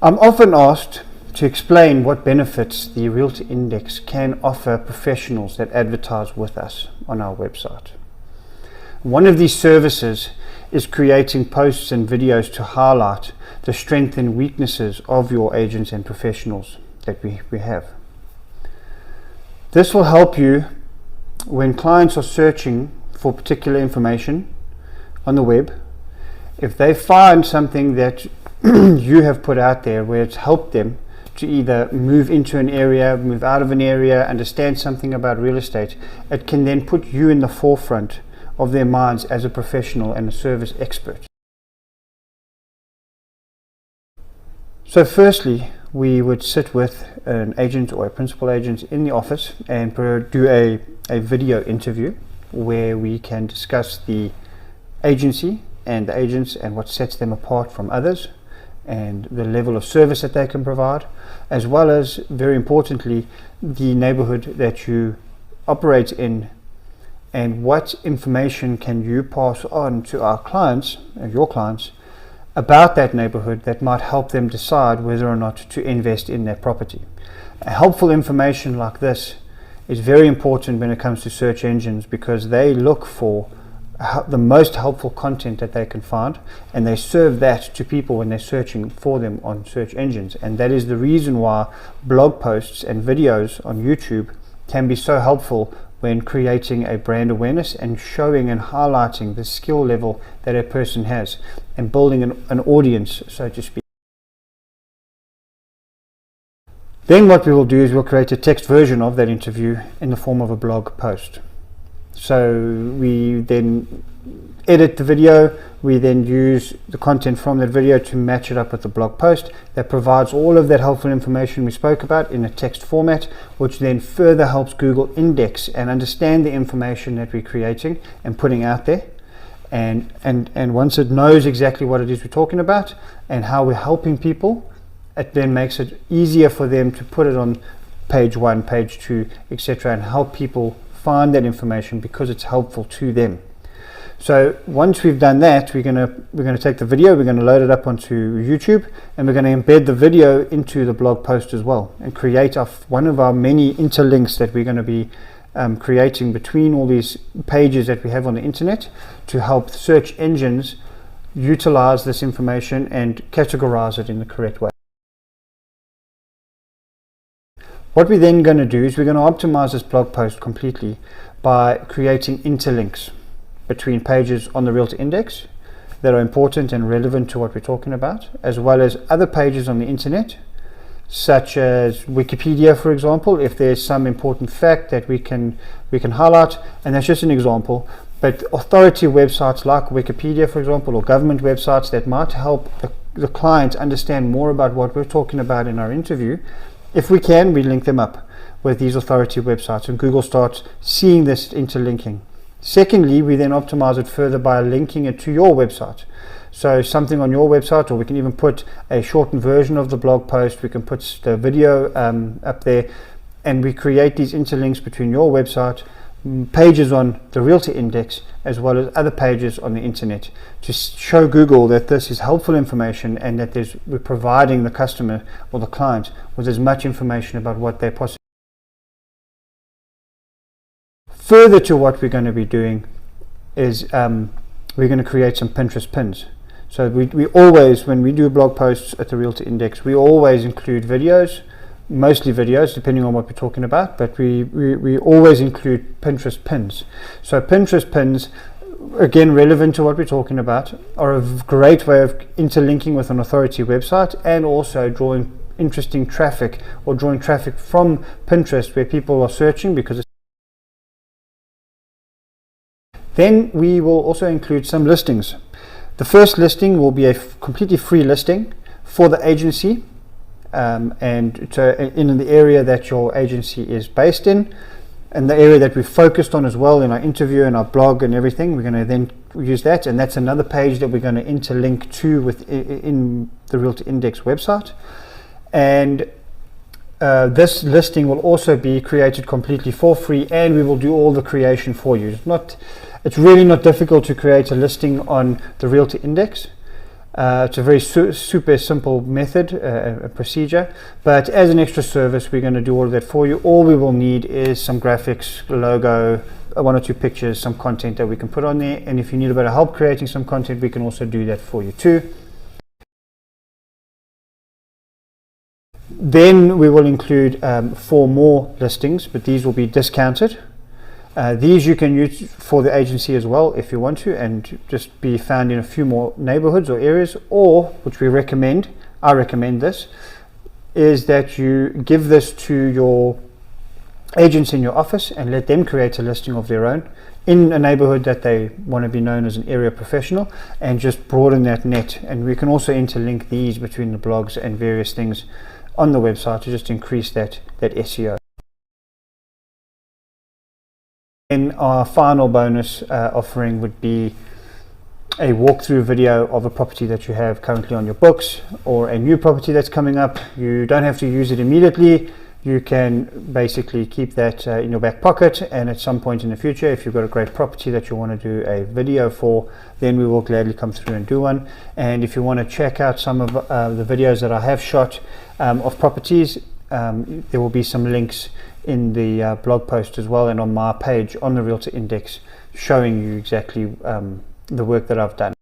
I'm often asked to explain what benefits the Realtor Index can offer professionals that advertise with us on our website. One of these services is creating posts and videos to highlight the strengths and weaknesses of your agents and professionals that we have. This will help you when clients are searching for particular information on the web. If they find something that you have put out there where it's helped them to either move into an area, move out of an area, understand something about real estate, it can then put you in the forefront of their minds as a professional and a service expert. So firstly, we would sit with an agent or a principal agent in the office and do a video interview where we can discuss the agency and the agents and what sets them apart from others and the level of service that they can provide, as well as, very importantly, the neighborhood that you operate in and what information can you pass on to our clients, your clients, about that neighborhood that might help them decide whether or not to invest in their property. Helpful information like this is very important when it comes to search engines, because they look for the most helpful content that they can find, and they serve that to people when they're searching for them on search engines. And that is the reason why blog posts and videos on YouTube can be so helpful when creating a brand awareness and showing and highlighting the skill level that a person has and building an audience, so to speak. Then what we will do is we'll create a text version of that interview in the form of a blog post. So we then edit the video, we then use the content from that video to match it up with the blog post that provides all of that helpful information we spoke about in a text format, which then further helps Google index and understand the information that we're creating and putting out there. And once it knows exactly what it is we're talking about and how we're helping people, it then makes it easier for them to put it on page 1, page 2, etc., and help people find that information because it's helpful to them. So once we've done that, we're going to take the video, we're going to load it up onto YouTube, and we're going to embed the video into the blog post as well and create one of our many interlinks that we're going to be creating between all these pages that we have on the internet to help search engines utilize this information and categorize it in the correct way. What we're then going to do is we're going to optimize this blog post completely by creating interlinks between pages on the Realtor Index that are important and relevant to what we're talking about, as well as other pages on the internet, such as Wikipedia, for example, if there's some important fact that we can highlight, and that's just an example. But authority websites like Wikipedia, for example, or government websites that might help the client understand more about what we're talking about in our interview. If we can, we link them up with these authority websites, and Google starts seeing this interlinking. Secondly, we then optimize it further by linking it to your website. So something on your website, or we can even put a shortened version of the blog post, we can put the video up there, and we create these interlinks between your website, pages on the Realtor Index, as well as other pages on the internet, to show Google that this is helpful information and that we're providing the customer or the client with as much information about what they possibly. Further to what we're going to be doing is we're going to create some Pinterest pins. So we always, when we do blog posts at the Realtor Index, we always include videos, mostly videos depending on what we're talking about, but we always include Pinterest pins. So Pinterest pins, again relevant to what we're talking about, are a great way of interlinking with an authority website and also drawing interesting traffic, or drawing traffic from Pinterest where people are searching because it's. Then we will also include some listings. The first listing will be a completely free listing for the agency, and in the area that your agency is based in, and the area that we've focused on as well in our interview and our blog and everything. We're going to then use that, and that's another page that we're going to interlink to in the Realtor Index website. And this listing will also be created completely for free, and we will do all the creation for you. It's really not difficult to create a listing on the Realtor Index. It's a very super simple method, a procedure, but as an extra service we're going to do all of that for you. All we will need is some graphics, logo, one or two pictures, some content that we can put on there, and if you need a bit of help creating some content, we can also do that for you too. Then we will include 4 more listings, but these will be discounted. These you can use for the agency as well if you want to, and just be found in a few more neighborhoods or areas, or which we recommend, I recommend this, is that you give this to your agents in your office and let them create a listing of their own in a neighborhood that they want to be known as an area professional, and just broaden that net. And we can also interlink these between the blogs and various things on the website to just increase that SEO. And our final bonus offering would be a walkthrough video of a property that you have currently on your books, or a new property that's coming up. You don't have to use it immediately. You can basically keep that in your back pocket, and at some point in the future, if you've got a great property that you want to do a video for, then we will gladly come through and do one. And if you want to check out some of the videos that I have shot of properties, there will be some links in the blog post as well, and on my page on the Realtor Index, showing you exactly the work that I've done.